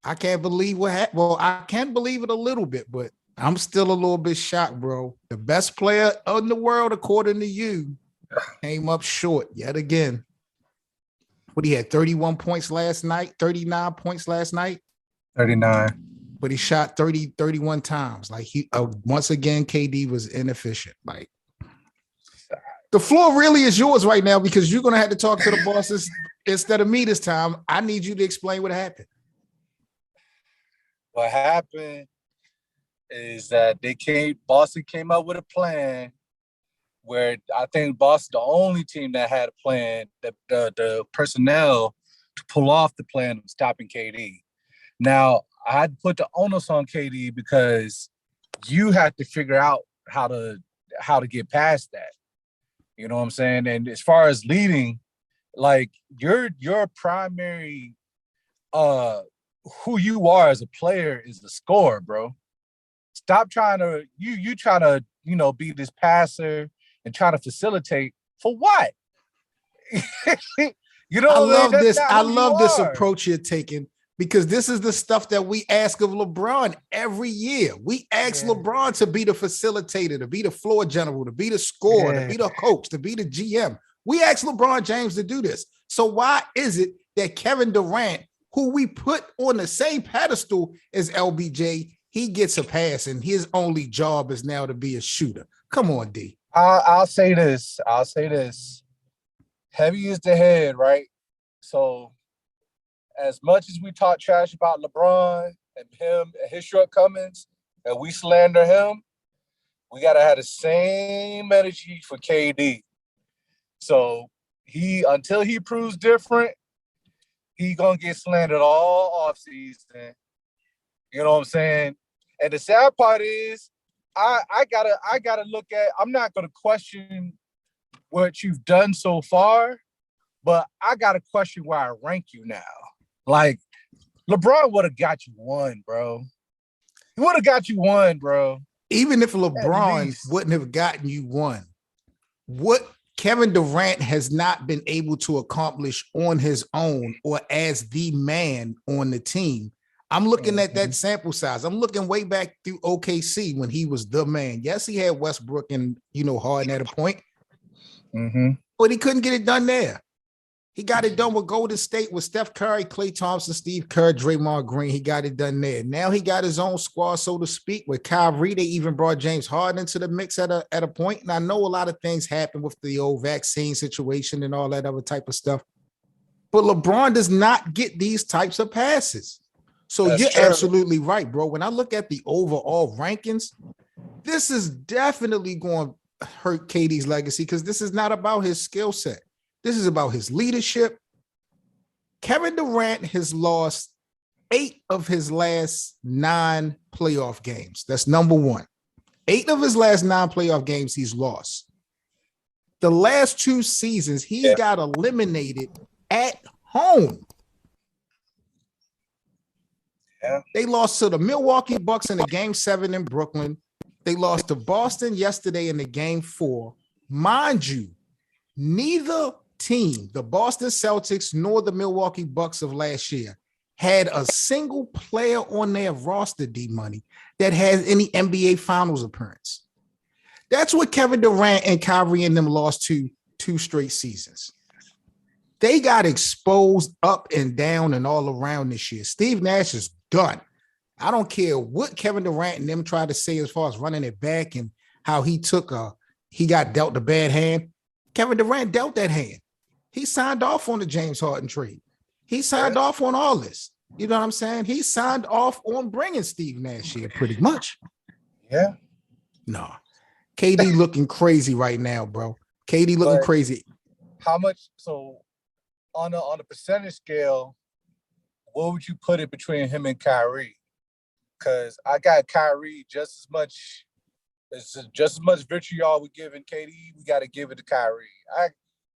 I can't believe what happened. Well, I can believe it a little bit, but I'm still a little bit shocked, bro. The best player in the world, according to you, came up short yet again. What, he had 31 points last night, 39 points last night, 39. but he shot 31 times. Like once again, KD was inefficient. Like the floor really is yours right now because you're going to have to talk to the bosses instead of me this time. I need you to explain what happened. What happened is that Boston came up with a plan where I think Boston, the only team that had a plan, the personnel to pull off the plan of stopping KD. Now, I'd put the onus on KD because you had to figure out how to get past that. You know what I'm saying? And as far as leading, like your primary who you are as a player is the scorer, bro. Stop trying to you trying to, be this passer and trying to facilitate for what? I love this. I That's not who you love this are. approach you're taking because this is the stuff that we ask of LeBron every year. We ask LeBron to be the facilitator, to be the floor general, to be the scorer, to be the coach, to be the GM. We ask LeBron James to do this. So why is it that Kevin Durant, who we put on the same pedestal as LBJ, he gets a pass and his only job is now to be a shooter? Come on, D. I'll say this. Heavy is the head, right? So as much as we talk trash about LeBron and him and his shortcomings, and we slander him, we gotta have the same energy for KD. So until he proves different, he gonna get slandered all offseason. You know what I'm saying? And the sad part is, I gotta look at. I'm not gonna question what you've done so far, but I gotta question where I rank you now. Like LeBron would have got you one, bro. He would have got you one, bro. Even if LeBron wouldn't have gotten you one, what Kevin Durant has not been able to accomplish on his own or as the man on the team. I'm looking at that sample size. I'm looking way back through OKC when he was the man. Yes, he had Westbrook and, Harden at a point, but he couldn't get it done there. He got it done with Golden State with Steph Curry, Klay Thompson, Steve Kerr, Draymond Green. He got it done there. Now he got his own squad, so to speak, with Kyrie. They even brought James Harden into the mix at a point. And I know a lot of things happened with the old vaccine situation and all that other type of stuff. But LeBron does not get these types of passes. So you're absolutely right, bro. When I look at the overall rankings, this is definitely going to hurt KD's legacy because this is not about his skill set. This is about his leadership. Kevin Durant has lost 8 of his last 9 playoff games. That's number one. 8 of his last 9 playoff games he's lost. The last 2 seasons, he got eliminated at home. Yeah. They lost to the Milwaukee Bucks in the Game 7 in Brooklyn. They lost to Boston yesterday in the Game 4. Mind you, neither team, the Boston Celtics nor the Milwaukee Bucks of last year, had a single player on their roster, D-Money, that has any NBA Finals appearance. That's what Kevin Durant and Kyrie and them lost to 2 straight seasons. They got exposed up and down and all around this year. Steve Nash is done. I don't care what Kevin Durant and them tried to say as far as running it back and how he got dealt a bad hand. Kevin Durant dealt that hand. He signed off on the James Harden trade. He signed off on all this. You know what I'm saying? He signed off on bringing Steve Nash here pretty much. Yeah. No. KD looking crazy right now, bro. KD looking crazy. How much? So on a percentage scale, what would you put it between him and Kyrie? Because I got Kyrie just as much vitriol we give in KD, we got to give it to Kyrie.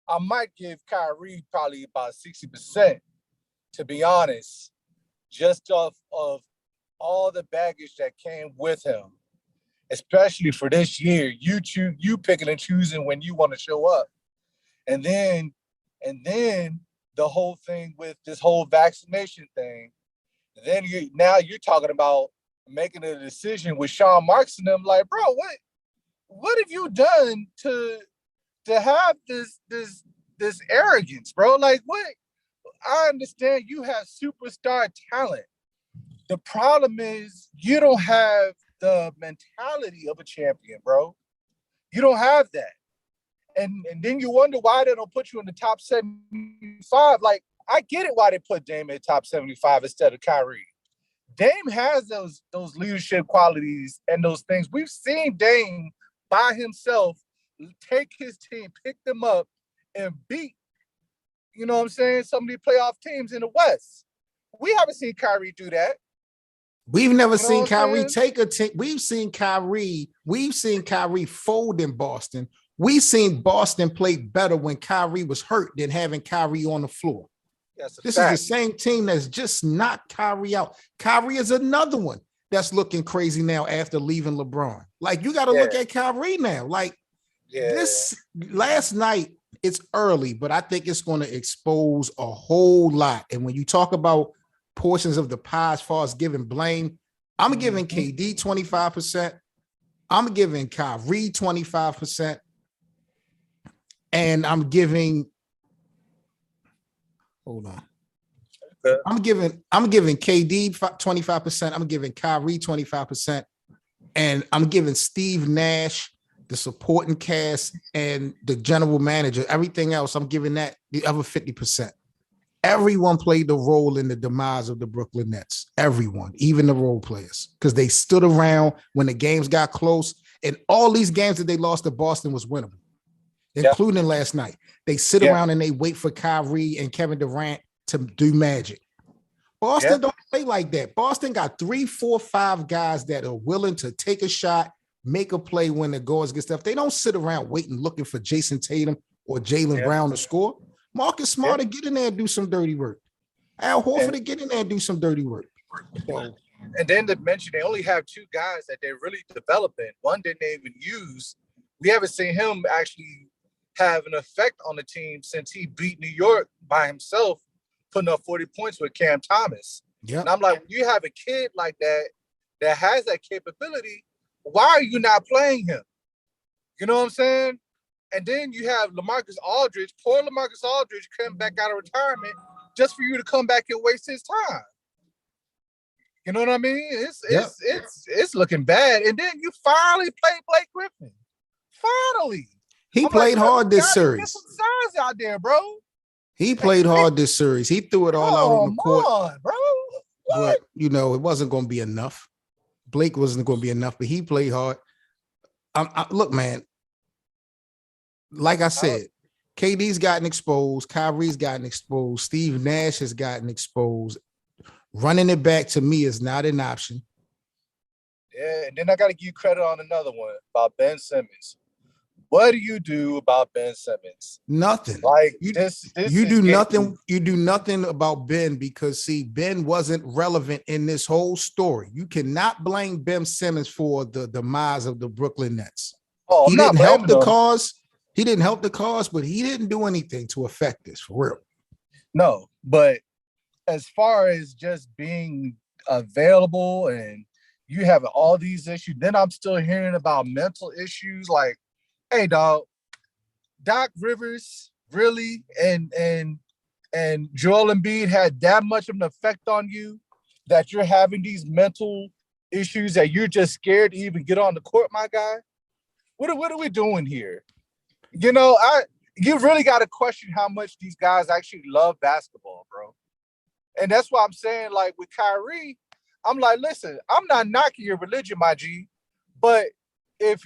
I might give Kyrie probably about 60%, to be honest, just off of all the baggage that came with him, especially for this year. You picking and choosing when you want to show up, and then the whole thing with this whole vaccination thing. Then you're talking about making a decision with Sean Marks and them. Like, bro, what have you done to have this arrogance, bro? Like, what? I understand you have superstar talent. The problem is you don't have the mentality of a champion, bro. You don't have that. And then you wonder why they don't put you in the top 75. Like, I get it why they put Dame in top 75 instead of Kyrie. Dame has those leadership qualities and those things. We've seen Dame by himself take his team, pick them up, and beat, you know what I'm saying, some of the playoff teams in the West. We haven't seen Kyrie do that. We've never seen Kyrie take a team. We've seen Kyrie fold in Boston. We've seen Boston play better when Kyrie was hurt than having Kyrie on the floor. This is the same team that's just knocked Kyrie out. Kyrie is another one that's looking crazy now after leaving LeBron. Like, you got to look at Kyrie now. Like, this last night, it's early, but I think it's going to expose a whole lot. And when you talk about portions of the pie as far as giving blame, I'm giving KD 25%. I'm giving Kyrie 25%. And I'm giving, hold on. I'm giving KD 25%. I'm giving Kyrie 25%. And I'm giving Steve Nash, the supporting cast, and the general manager, everything else, I'm giving that the other 50%. Everyone played the role in the demise of the Brooklyn Nets. Everyone, even the role players, because they stood around when the games got close. And all these games that they lost to Boston was winnable, including last night. They sit around and they wait for Kyrie and Kevin Durant to do magic. Boston don't play like that. Boston got 3, 4, 5 guys that are willing to take a shot, make a play when the goals get stuff. They don't sit around waiting, looking for Jason Tatum or Jaylen Brown to score. Marcus Smart to get in there and do some dirty work. Al Horford to get in there and do some dirty work. And then to mention, they only have 2 guys that they're really developing. One didn't even use. We haven't seen him actually have an effect on the team since he beat New York by himself, putting up 40 points with Cam Thomas. And I'm like, when you have a kid like that has that capability, why are you not playing him? You know what I'm saying? And then you have LaMarcus Aldridge, poor LaMarcus Aldridge, coming back out of retirement just for you to come back and waste his time. You know what I mean? It's looking bad. And then you finally played Blake Griffin. Finally. He played hard this series. Get some size out there, bro. He played hard this series. He threw it all out on the court. Come on, bro. What? But, it wasn't going to be enough. Blake wasn't going to be enough, but he played hard. Look, man, like I said, KD's gotten exposed. Kyrie's gotten exposed. Steve Nash has gotten exposed. Running it back to me is not an option. Yeah, and then I got to give you credit on another one about Ben Simmons. What do you do about Ben Simmons? Nothing. Like you do nothing. You do nothing about Ben because Ben wasn't relevant in this whole story. You cannot blame Ben Simmons for the demise of the Brooklyn Nets. Oh, he didn't help the cause. He didn't help the cause, but he didn't do anything to affect this for real. No, but as far as just being available and you have all these issues, then I'm still hearing about mental issues like, hey, dog, Doc Rivers really and Joel Embiid had that much of an effect on you that you're having these mental issues that you're just scared to even get on the court, my guy? What are we doing here? You really got to question how much these guys actually love basketball, bro. And that's why I'm saying, like, with Kyrie, I'm like, listen, I'm not knocking your religion, my G, but if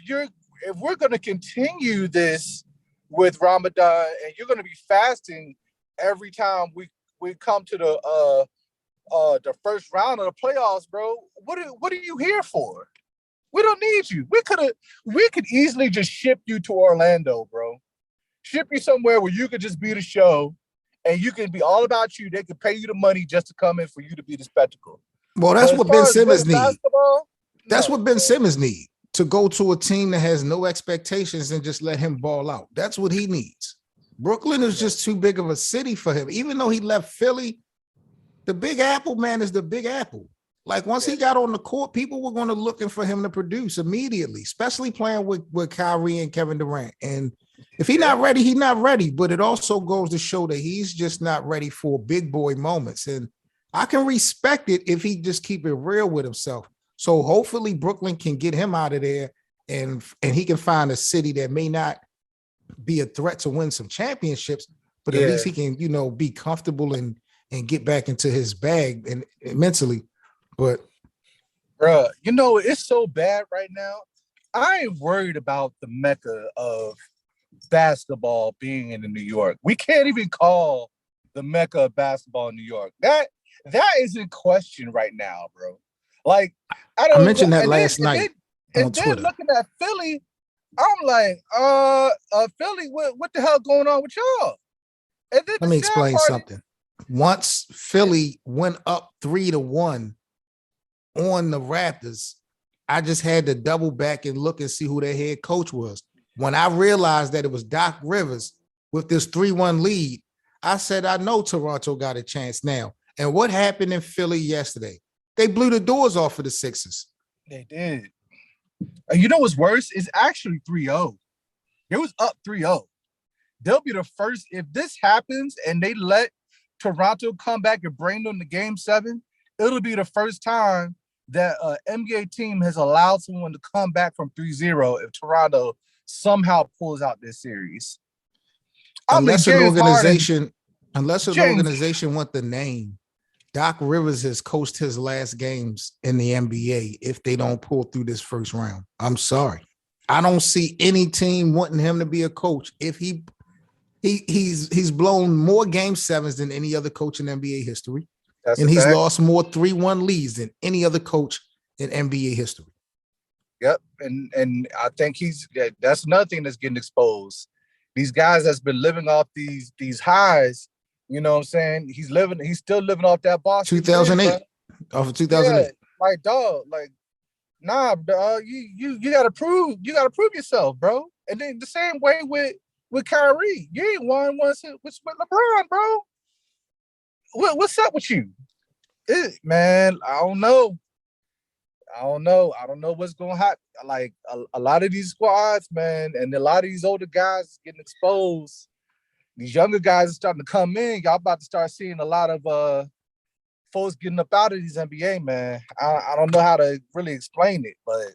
we're going to continue this with Ramadan and you're going to be fasting every time we come to the first round of the playoffs, bro, what are you here for? We don't need you. We could easily just ship you to Orlando, bro. Ship you somewhere where you could just be the show and you can be all about you. They could pay you the money just to come in for you to be the spectacle. Well, that's what Ben Simmons needs. That's what Ben Simmons needs. To go to a team that has no expectations and just let him ball out. That's what he needs. Brooklyn is just too big of a city for him. Even though he left Philly, The Big Apple, man, is the Big Apple. Like once he got on the court, people were going to looking for him to produce immediately, especially playing with Kyrie and Kevin Durant. And if he's not ready, he's not ready. But it also goes to show that he's just not ready for big boy moments. And I can respect it if he just keep it real with himself. So hopefully Brooklyn can get him out of there and he can find a city that may not be a threat to win some championships, but at least he can, be comfortable and get back into his bag and mentally. But bro, it's so bad right now. I ain't worried about the mecca of basketball being in New York. We can't even call the mecca of basketball in New York. That is in question right now, bro. Like I mentioned that last night on Twitter. Then looking at Philly, I'm like, Philly, what the hell going on with y'all? And then let me explain something. Once Philly went up 3-1 on the Raptors, I just had to double back and look and see who their head coach was. When I realized that it was Doc Rivers with this 3-1 lead, I said, I know Toronto got a chance now. And what happened in Philly yesterday? They blew the doors off of the Sixers. They did. And you know what's worse? It's actually 3-0. It was up 3-0. They'll be the first. If this happens and they let Toronto come back and bring them to Game 7, it'll be the first time that an NBA team has allowed someone to come back from 3-0 if Toronto somehow pulls out this series. Unless an organization want the name, Doc Rivers has coached his last games in the NBA if they don't pull through this first round. I'm sorry. I don't see any team wanting him to be a coach if he's blown more Game 7s than any other coach in NBA history. And he's lost more 3-1 leads than any other coach in NBA history. Yep. And I think that's another thing that's getting exposed. These guys that's been living off these highs, you know what I'm saying? He's still living off that Boston. 2008. Off of 2008. Yeah, like, dog, like, nah, you gotta prove yourself, bro. And then the same way with Kyrie. You ain't won once with LeBron, bro. What's up with you? Man, I don't know. I don't know what's going to happen. Like a lot of these squads, man, and a lot of these older guys getting exposed. These younger guys are starting to come in. Y'all about to start seeing a lot of folks getting up out of these NBA, man. I don't know how to really explain it, but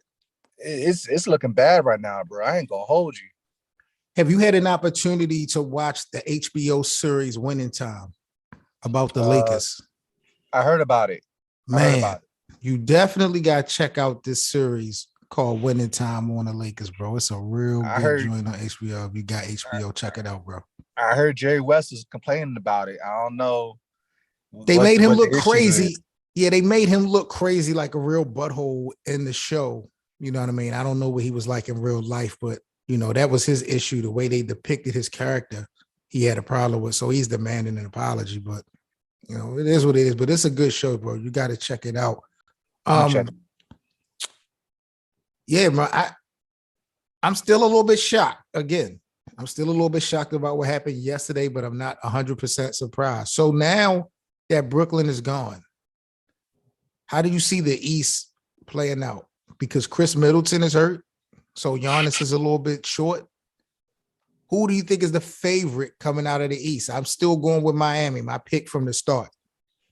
it's looking bad right now, bro. I ain't gonna hold you. Have you had an opportunity to watch the HBO series Winning Time about the Lakers? I heard about it. Man, you definitely got to check out this series called Winning Time on the Lakers, bro. It's a real good joint on HBO. If you got HBO, check it out, bro. I heard Jerry West was complaining about it. I don't know. They made him look crazy. Yeah, they made him look crazy like a real butthole in the show. You know what I mean? I don't know what he was like in real life, but that was his issue. The way they depicted his character, he had a problem with. So he's demanding an apology, but it is what it is. But it's a good show, bro. You got to check it out. Yeah, bro. I'm still a little bit shocked. Again, I'm still a little bit shocked about what happened yesterday, but I'm not 100% surprised. So now that Brooklyn is gone, how do you see the East playing out? Because Chris Middleton is hurt, so Giannis is a little bit short. Who do you think is the favorite coming out of the East? I'm still going with Miami, my pick from the start.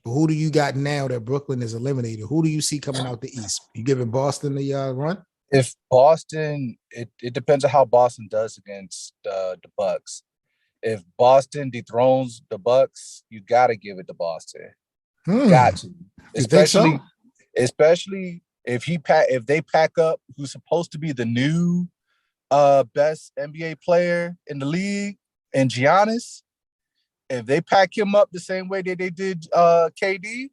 But who do you got now that Brooklyn is eliminated? Who do you see coming out the East? You giving Boston the run? If Boston, it depends on how Boston does against the Bucks. If Boston dethrones the Bucks, you got to give it to Boston. Got to, especially if they pack up who's supposed to be the new best NBA player in the league, and Giannis. If they pack him up the same way that they did KD,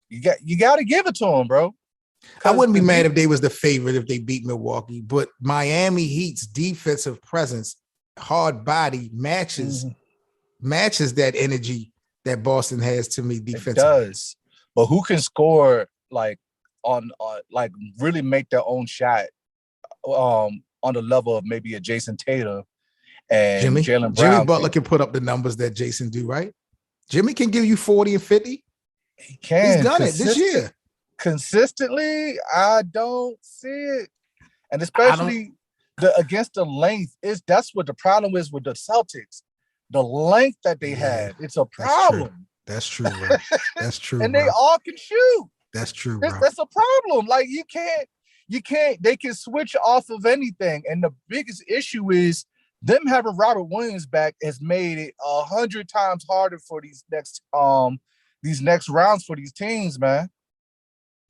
you got to give it to him, bro. I wouldn't be mad if they was the favorite if they beat Milwaukee, but Miami Heat's defensive presence, hard body matches that energy that Boston has to me defensively. It does, but who can score like on like really make their own shot on the level of maybe a Jason Tatum and Jaylen Brown? Jimmy Butler can put up the numbers that Jason do, right? Jimmy can give you 40 and 50. He can. He's done it this year. Consistently, I don't see it. And especially against the length, that's what the problem is with the Celtics. The length that they had, it's a problem. That's true, bro. That's true. And they all can shoot. That's true, bro. That's a problem. Like you can't, they can switch off of anything. And the biggest issue is them having Robert Williams back has made it 100 times harder for these next rounds for these teams, man.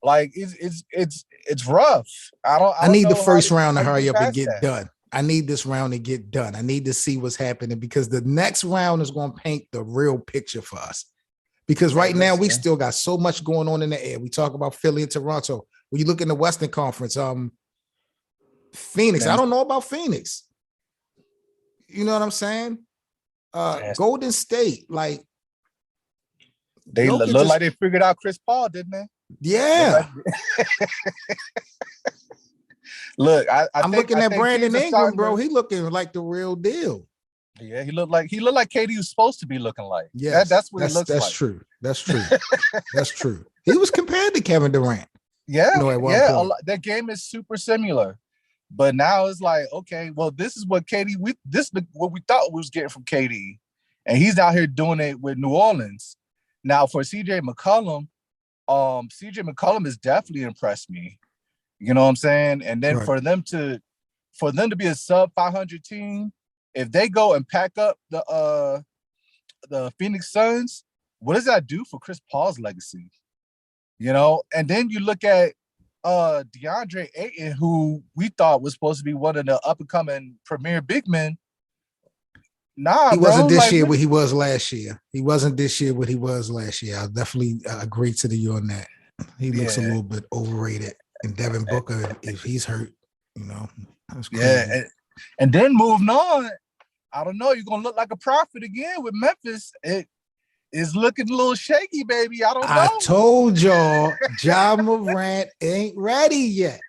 Like it's rough. I need the first round to hurry up and get done. I need this round to get done. I need to see what's happening because the next round is going to paint the real picture for us. Because right now we still got so much going on in the air. We talk about Philly and Toronto. When you look in the Western Conference, Phoenix. I don't know about Phoenix. You know what I'm saying? Golden State, like they look like they figured out Chris Paul, didn't they? Yeah. Look, I'm looking at Brandon Ingram, bro. He looking like the real deal. Yeah, he looked like KD was supposed to be looking like. Yeah, that's what he looks like. That's true. That's true. That's true. He was compared to Kevin Durant. Yeah, their game is super similar. But now it's like, okay, well, this is what what we thought we was getting from KD, and he's out here doing it with New Orleans. Now for CJ McCollum has definitely impressed me. You know what I'm saying? And then for them to be a sub 500 team, if they go and pack up the Phoenix Suns, what does that do for Chris Paul's legacy? You know, and then you look at DeAndre Ayton, who we thought was supposed to be one of the up and coming premier big men. Nah, he wasn't this year what he was last year. He wasn't this year what he was last year. I'll definitely agree to you on that. He looks a little bit overrated. And Devin Booker, if he's hurt, you know, that's crazy. Yeah, and then moving on, I don't know. You're gonna look like a prophet again with Memphis. It is looking a little shaky, baby. I don't know. I told y'all, Ja Morant ain't ready yet.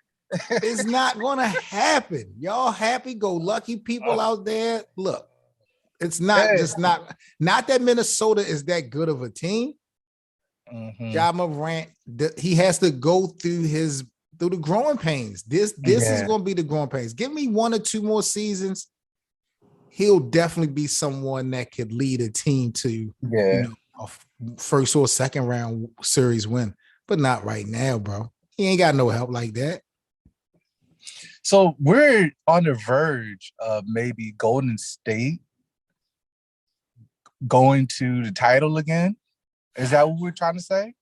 It's not gonna happen. Y'all happy-go-lucky people out there. Look, it's not not that Minnesota is that good of a team. Mm-hmm. Ja Morant, he has to go through the growing pains. This is going to be the growing pains. Give me 1 or 2 more seasons. He'll definitely be someone that could lead a team to a first or second round series win, but not right now, bro. He ain't got no help like that. So we're on the verge of maybe Golden State going to the title again. Is that what we're trying to say?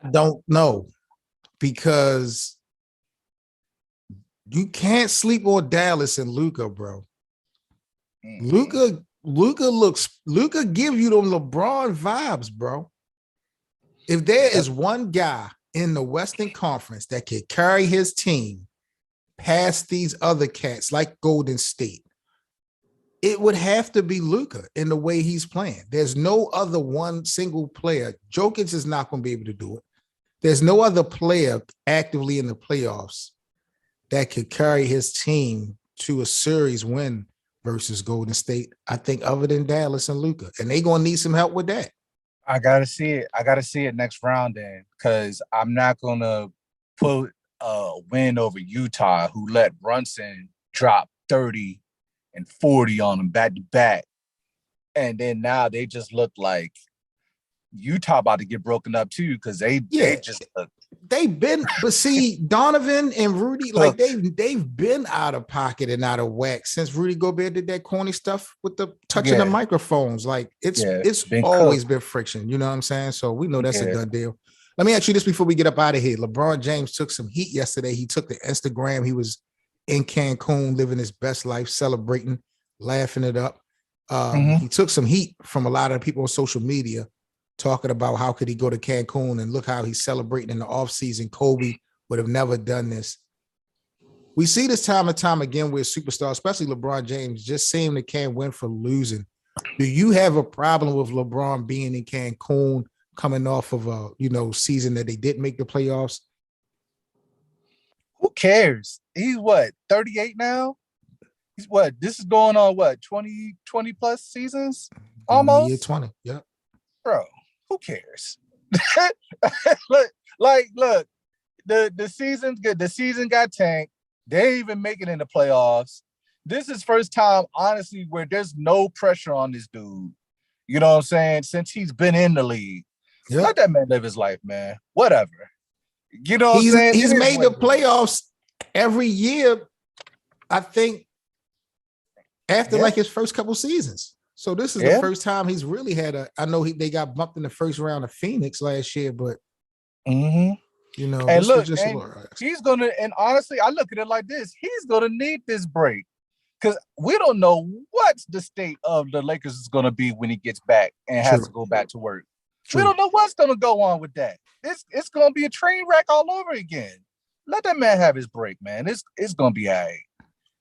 I don't know, because you can't sleep on Dallas and Luka, bro. Luka give you them LeBron vibes, bro. If there is one guy in the Western Conference that can carry his team past these other cats like Golden State, it would have to be Luka in the way he's playing. There's no other one single player. Jokic is not going to be able to do it. There's no other player actively in the playoffs that could carry his team to a series win versus Golden State, I think, other than Dallas and Luka. And they're going to need some help with that. I got to see it. I got to see it next round then, because I'm not going to put a win over Utah, who let Brunson drop 30 and 40 on them back to back. And then now they just look like Utah about to get broken up too, because they've been, but see, Donovan and Rudy, like they've been out of pocket and out of whack since Rudy Gobert did that corny stuff with the touching the microphones. Like it's always been friction. You know what I'm saying? So we know that's a done deal. Let me ask you this before we get up out of here. LeBron James took some heat yesterday. He took the Instagram. He was in Cancun living his best life, celebrating, laughing it up. He took some heat from a lot of people on social media talking about how could he go to Cancun and look how he's celebrating in the offseason. Kobe would have never done this. We see this time and time again with superstars, especially LeBron James, just seem they can't win for losing. Do you have a problem with LeBron being in Cancun coming off of a season that they didn't make the playoffs? Who cares? He's 38 now? He's this is going on 20 plus seasons? Almost? Year 20, yeah. Bro, who cares? look, the season's good. The season got tanked. They ain't even make it in the playoffs. This is first time, honestly, where there's no pressure on this dude. You know what I'm saying? Since he's been in the league. Yep. Let that man live his life, man. Whatever. You know what I'm saying? He's made the playoffs every year, I think, after like his first couple seasons. So this is the first time he's really had I know they got bumped in the first round of Phoenix last year, but you know, and look, he's gonna, and honestly, I look at it like this: he's gonna need this break because we don't know what the state of the Lakers is gonna be when he gets back and has to go back to work. We don't know what's gonna go on with that. It's gonna be a train wreck all over again. Let that man have his break, man. It's gonna be all right.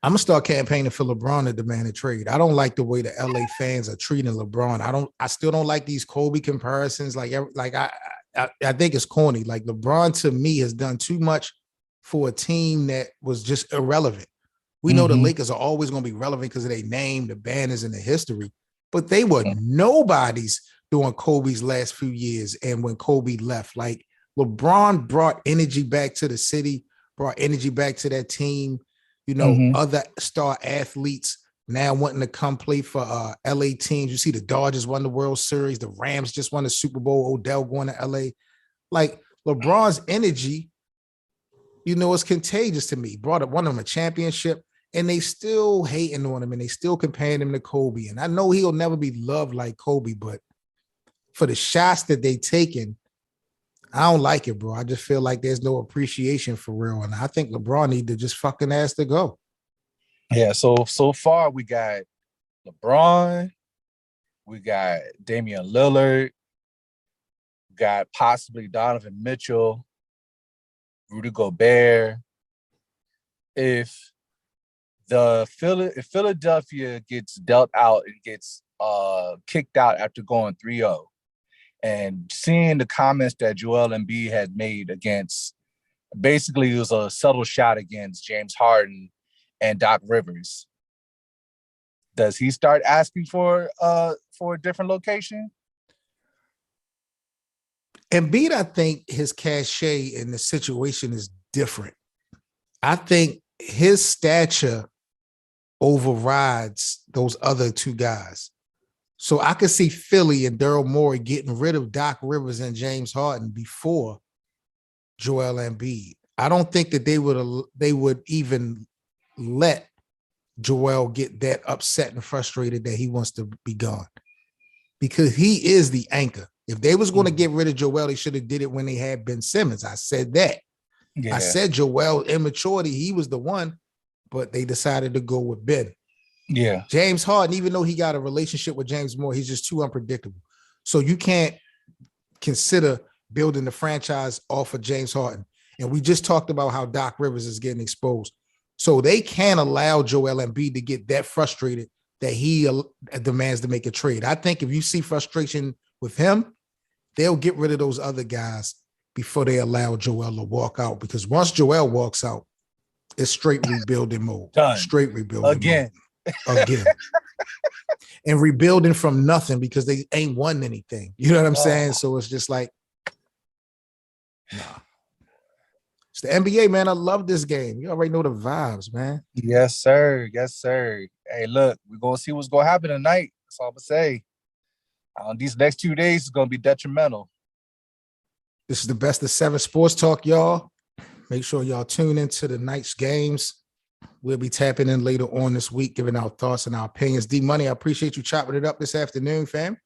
I'm gonna start campaigning for LeBron to demand a trade. I don't like the way the LA fans are treating LeBron. I still don't like these Kobe comparisons. Like I think it's corny. Like LeBron to me has done too much for a team that was just irrelevant. We know the Lakers are always going to be relevant because of their name, the banners, and the history, but they were nobodies during Kobe's last few years. And when Kobe left, like LeBron brought energy back to the city, brought energy back to that team. You know, other star athletes now wanting to come play for LA teams. You see the Dodgers won the World Series. The Rams just won the Super Bowl. Odell going to LA. Like LeBron's energy, you know, is contagious to me. Brought up one of them a championship, and they still hating on him, and they still comparing him to Kobe. And I know he'll never be loved like Kobe, but for the shots that they taken, I don't like it, bro. I just feel like there's no appreciation for real. And I think LeBron need to just fucking ask to go. Yeah, so far we got LeBron, we got Damian Lillard, we got possibly Donovan Mitchell, Rudy Gobert. If Philadelphia gets dealt out and gets kicked out after going 3-0, and seeing the comments that Joel Embiid had made against, basically it was a subtle shot against James Harden and Doc Rivers, does he start asking for a different location? Embiid, I think his cachet in the situation is different. I think his stature overrides those other two guys. So I could see Philly and Daryl Morey getting rid of Doc Rivers and James Harden before Joel Embiid. I don't think that they would even let Joel get that upset and frustrated that he wants to be gone, because he is the anchor. If they was going to get rid of Joel, they should have did it when they had Ben Simmons. I said that. Yeah. I said Joel immaturity, he was the one, but they decided to go with Ben. Yeah. James Harden, even though he got a relationship with James Moore, he's just too unpredictable. So you can't consider building the franchise off of James Harden. And we just talked about how Doc Rivers is getting exposed. So they can't allow Joel Embiid to get that frustrated that he demands to make a trade. I think if you see frustration with him, they'll get rid of those other guys before they allow Joel to walk out. Because once Joel walks out, it's straight rebuilding mode. Done. Straight rebuilding again. Mode. Again. And rebuilding from nothing because they ain't won anything. You know what I'm saying? So it's just like, nah. It's the NBA, man. I love this game. You already know the vibes, man. Yes, sir. Yes, sir. Hey, look, we're going to see what's going to happen tonight. That's all I'm going to say. These next 2 days is going to be detrimental. This is the Best of 7 Sports Talk, y'all. Make sure y'all tune into the night's games. We'll be tapping in later on this week, giving our thoughts and our opinions. D-Money, I appreciate you chopping it up this afternoon, fam.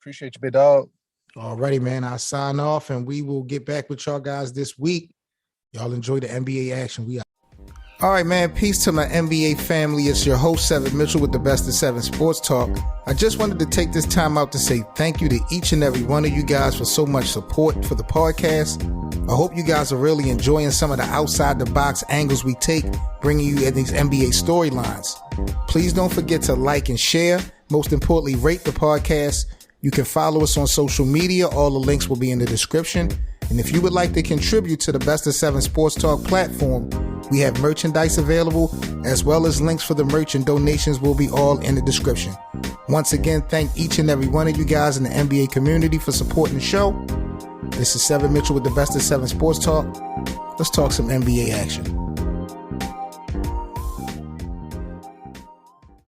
Appreciate you, big dog. All righty, man. I'll sign off, and we will get back with y'all guys this week. Y'all enjoy the NBA action. We out. All right, man. Peace to my NBA family. It's your host, Seven Mitchell, with the Best of 7 Sports Talk. I just wanted to take this time out to say thank you to each and every one of you guys for so much support for the podcast. I hope you guys are really enjoying some of the outside the box angles we take, bringing you in these NBA storylines. Please don't forget to like and share. Most importantly, rate the podcast. You can follow us on social media. All the links will be in the description. And if you would like to contribute to the Best of 7 Sports Talk platform, we have merchandise available, as well as links for the merch, and donations will be all in the description. Once again, thank each and every one of you guys in the NBA community for supporting the show. This is Seven Mitchell with the Best of Seven Sports Talk. Let's talk some NBA action.